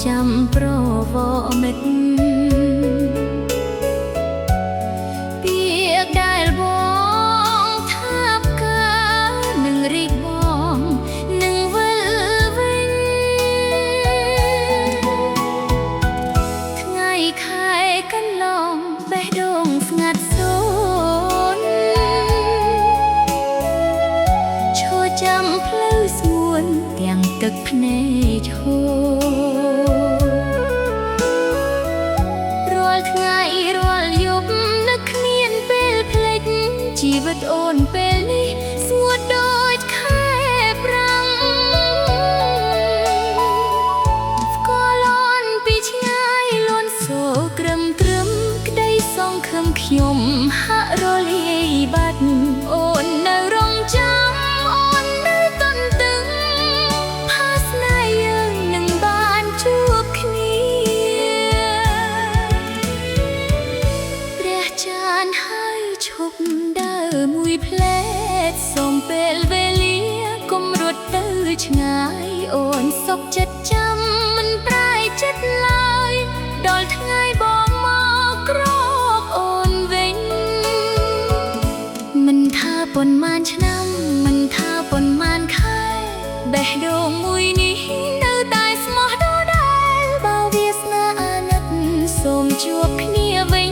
ចាំប្រវមិត្តពាក្យដែលបងថាបការនឹងរីកបងនឹងវិលវិញថ្ងៃខែកន្លងបេះដូងស្ងាត់សូន្យឈរចាំផ្លូវស្ងួនទាំងទឹកភ្នែកឈររាល់ថ្ងៃរាល់យប់នឹកគ្មានពេលភ្លេចជីវិតអូនពេលនេះស្ងួតដូចខែប្រាំងស្គាល់អូនពីឆ្ងាយលួនសូក្រឹមត្រឹមក្តីសងខឹមខ្ញុំហាក់រលាយបាត់អូននៅរងចាំអូននៅទន្ទឹងផាសស្នេហ៍យើងនឹងបានជួបគ្នាព្រះចានហើយឈប់ដើរមួយផ្លែតសូមពេលវេលាកុំរត់ទៅឆ្ងាយអូនសុខចិត្តចាំមិនប្រែចិត្តឡើយដល់ថ្ងៃបងមកក្រោបអូនវិញមិនថាប៉ុន្មានឆ្នាំមិនថាប៉ុន្មានខែបេះដូងមួយនេះនៅតែស្មោះដដែលបើវាសនាអាណិតសូមជួបគ្នាវិញ